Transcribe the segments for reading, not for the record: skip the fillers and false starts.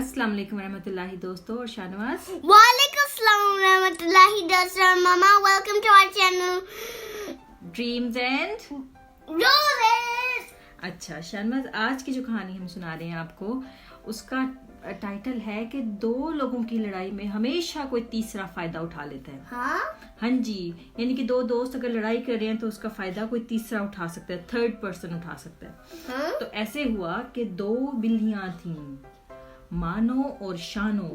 अस्सलाम वालेकुम रहमतुल्लाहि दोस्तों और शाहनवाज। वालेकुम अस्सलाम रहमतुल्लाहि दोस्तों मामा, welcome to our channel dreams and roses. अच्छा शाहनवाज, आज की जो कहानी हम सुना रहे हैं आपको, उसका टाइटल है कि दो लोगों की लड़ाई में हमेशा कोई तीसरा फायदा उठा लेता है। हाँ जी, यानी कि दो दोस्त अगर लड़ाई कर रहे हैं तो उसका फायदा कोई तीसरा उठा सकता है, थर्ड पर्सन उठा सकता है। हाँ? तो ऐसे हुआ कि दो बिल्लियां थीं, मानो और शानो,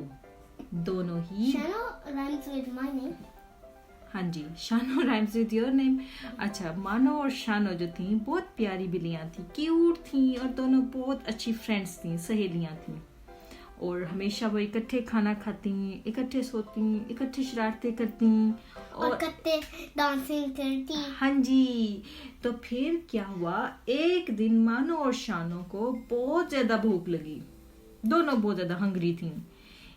दोनों ही। शानो rhymes with my name. हाँ जी, शानो राइम्स विद योर नेम। अच्छा, मानो और शानो जो थी बहुत प्यारी बिल्लियां थी, क्यूट थी और दोनों बहुत अच्छी फ्रेंड्स थी, सहेलियां थी। और हमेशा वो इकट्ठे खाना खाती, इकट्ठे सोती, इकट्ठे शरारतें करती और कत्ते डांसिंग करती। हाँ जी। तो फिर क्या हुआ, एक दिन मानो और शानो को बहुत ज्यादा भूख लगी। दोनों बहुत ज्यादा हंग्री थी,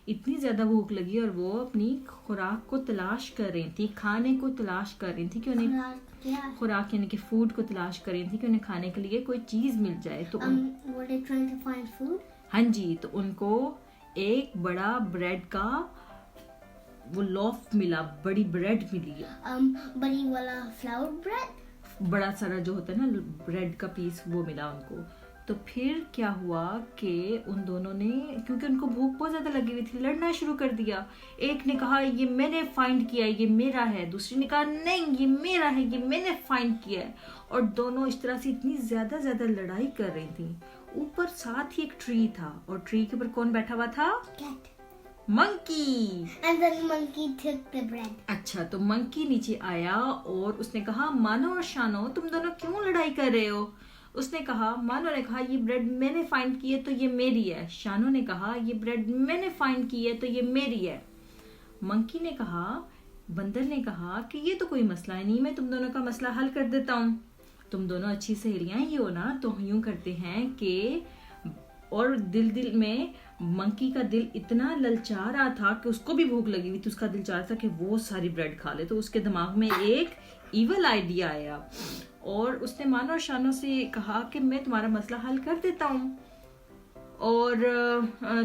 इतनी ज्यादा भूख लगी और वो अपनी खुराक को तलाश कर रही थी, खाने को तलाश कर रही थी कि उन्हें खुराक यानी कि फूड को तलाश कर रही थी कि उन्हें खाने के लिए कोई चीज मिल जाए। तो were they trying to find food? हाँ जी, तो उनको एक बड़ा ब्रेड का वो लॉफ मिला, बड़ी ब्रेड मिली। बड़ी वाला फ्लावर ब्रेड, बड़ा सारा जो होता है ना ब्रेड का पीस, वो मिला उनको। तो फिर क्या हुआ कि उन दोनों ने, क्योंकि उनको भूख बहुत ज्यादा लगी हुई थी, लड़ना शुरू कर दिया। एक ने कहा ये मैंने फाइंड किया है, ये मेरा है। दूसरी ने कहा नहीं ये मेरा है, ये मैंने फाइंड किया है। और दोनों इस तरह से इतनी ज्यादा लड़ाई कर रही थी। ऊपर साथ ही एक ट्री था और ट्री के ऊपर कौन बैठा हुआ था? Cat, monkey. and then monkey took the bread. अच्छा, तो मंकी नीचे आया और उसने कहा मानो और शानो तुम दोनों क्यों लड़ाई कर रहे हो? उसने कहा, मानो ने कहा ये ब्रेड मैंने फाइंड की है तो ये मेरी है। शानो ने कहा ये ब्रेड मैंने फाइंड की है तो ये मेरी है। मंकी ने कहा, बंदर ने कहा कि ये तो कोई मसला ही नहीं, मैं तुम दोनों का मसला हल कर देता हूँ। तुम दोनों अच्छी सहेलियां ही हो ना, तो यूं करते हैं कि, और दिल में मंकी का दिल इतना ललचा रहा था कि उसको भी भूख लगी हुई थी। उसका दिल चाह रहा था कि वो सारी ब्रेड खा ले। तो उसके दिमाग में एक इवल आइडिया आया और उसने मानो और शानो से कहा कि मैं तुम्हारा मसला हल कर देता हूँ, और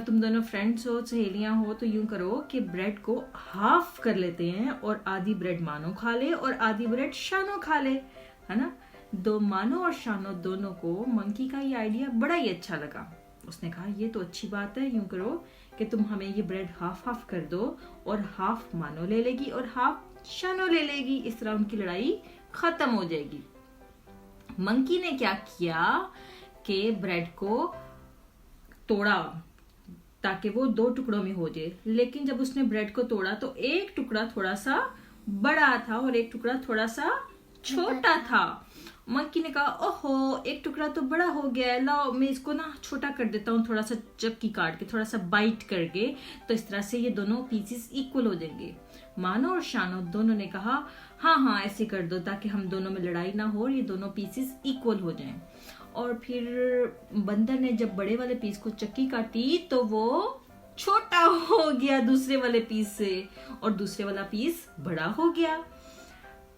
तुम दोनों फ्रेंड्स हो, सहेलियां हो, तो यूं करो कि ब्रेड को हाफ कर लेते हैं और आधी ब्रेड मानो खा ले और आधी ब्रेड शानो खा ले, है ना। दो मानो और शानो दोनों को मंकी का ये आइडिया बड़ा ही अच्छा लगा। उसने कहा ये तो अच्छी बात है, यूं करो कि तुम हमें ये ब्रेड हाफ कर दो और हाफ मानो ले लेगी और हाफ शानो ले लेगी। इस तरह उनकी लड़ाई खत्म हो जाएगी। मंकी ने क्या किया कि ब्रेड को तोड़ा ताकि वो दो टुकड़ों में हो जाए। लेकिन जब उसने ब्रेड को तोड़ा तो एक टुकड़ा थोड़ा सा बड़ा था और एक टुकड़ा थोड़ा सा छोटा था। मंकी ने कहा ओहो, एक टुकड़ा तो बड़ा हो गया है, लाओ मैं इसको ना छोटा कर देता हूँ, थोड़ा सा चक्की काट के, थोड़ा सा बाइट करके, तो इस तरह से ये दोनों पीसेस इक्वल हो जाएंगे। मानो और शानो दोनों ने कहा हाँ ऐसे कर दो ताकि हम दोनों में लड़ाई ना हो और ये दोनों पीसेस इक्वल हो जाएं। और फिर बंदर ने जब बड़े वाले पीस को चक्की काटी तो वो छोटा हो गया दूसरे वाले पीस से और दूसरे वाला पीस बड़ा हो गया।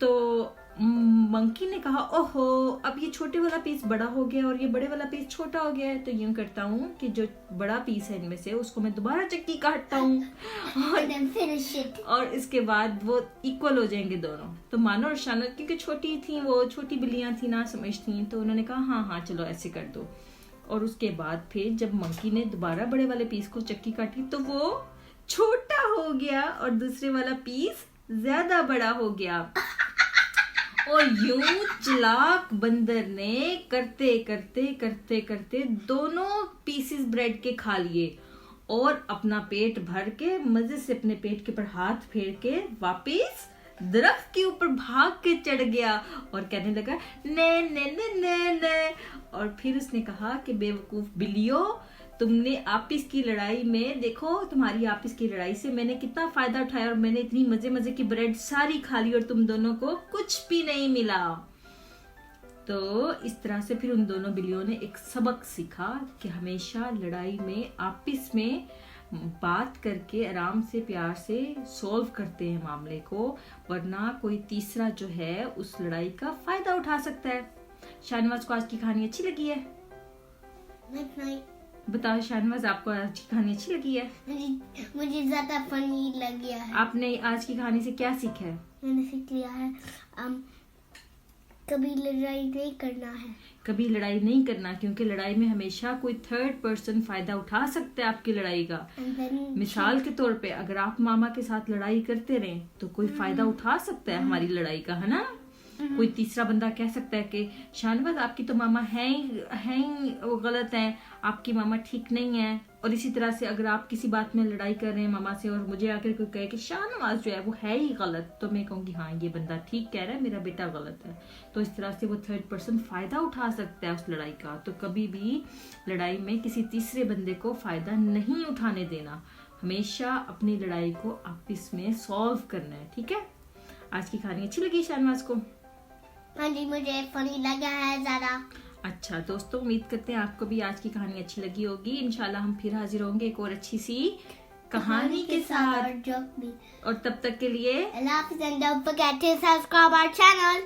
तो मंकी ने कहा ओहो, अब ये छोटे वाला पीस बड़ा हो गया और ये बड़े वाला पीस छोटा हो गया है, तो यूं करता हूँ कि जो बड़ा पीस है इनमें से उसको मैं दोबारा चक्की काटता हूँ और इसके बाद वो इक्वल हो जाएंगे दोनों। तो मानो और शानो क्योंकि छोटी थी, वो छोटी बिल्लियां थी, ना समझ थी, तो उन्होंने कहा हाँ चलो ऐसे कर दो। और उसके बाद फिर जब मंकी ने दोबारा बड़े वाले पीस को चक्की काटी तो वो छोटा हो गया और दूसरे वाला पीस ज्यादा बड़ा हो गया। और यूं चालाक बंदर ने करते दोनों पीसेस ब्रेड के खा लिए और अपना पेट भर के मजे से अपने पेट के ऊपर हाथ फेर के वापिस दरख्त के ऊपर भाग के चढ़ गया और कहने लगा ने। और फिर उसने कहा कि बेवकूफ बिल्लियों, तुमने आपस की लड़ाई में, देखो तुम्हारी आपस की लड़ाई से मैंने कितना फायदा उठाया और मैंने इतनी मजे की ब्रेड सारी खा ली और तुम दोनों को कुछ भी नहीं मिला। तो इस तरह से फिर उन दोनों बिल्लियों ने एक सबक सीखा कि हमेशा लड़ाई में आपस में बात करके आराम से प्यार से सॉल्व करते हैं मामले को, वरना कोई तीसरा जो है उस लड़ाई का फायदा उठा सकता है। शाहनवाज को आज की कहानी अच्छी लगी है? बताओ शाहनवाज, आपको आज की कहानी अच्छी लगी है? मुझे ज्यादा फनी लग गया है। आपने आज की कहानी से क्या सीखा है? मैंने सीख लिया है कभी लड़ाई नहीं करना है। कभी लड़ाई नहीं करना, क्योंकि लड़ाई में हमेशा कोई थर्ड पर्सन फायदा उठा सकता है आपकी लड़ाई का। मिसाल के तौर पे अगर आप मामा के साथ लड़ाई करते रहे तो कोई फायदा उठा सकता है हमारी लड़ाई का, है ना? कोई तीसरा बंदा कह सकता है कि शाहनवाज आपकी तो मामा है ही वो गलत है, आपकी मामा ठीक नहीं है। और इसी तरह से अगर आप किसी बात में लड़ाई कर रहे हैं मामा से और मुझे आकर कोई कहे कि शाहनवाज जो है वो है ही गलत, तो मैं कहूँगी हाँ ये बंदा ठीक कह रहा है, मेरा बेटा गलत है। तो इस तरह से वो थर्ड पर्सन फायदा उठा सकता है उस लड़ाई का। तो कभी भी लड़ाई में किसी तीसरे बंदे को फायदा नहीं उठाने देना, हमेशा अपनी लड़ाई को आपस में सॉल्व करना है, ठीक है? आज की कहानी अच्छी लगी शाहनवाज को? हाँ जी, मुझे फनी लगा है ज्यादा। अच्छा दोस्तों, उम्मीद करते हैं आपको भी आज की कहानी अच्छी लगी होगी। इंशाल्लाह हम फिर हाजिर होंगे एक और अच्छी सी कहानी के साथ और जोक भी। और तब तक के लिए Allah Hafiz and don't forget to subscribe our channel.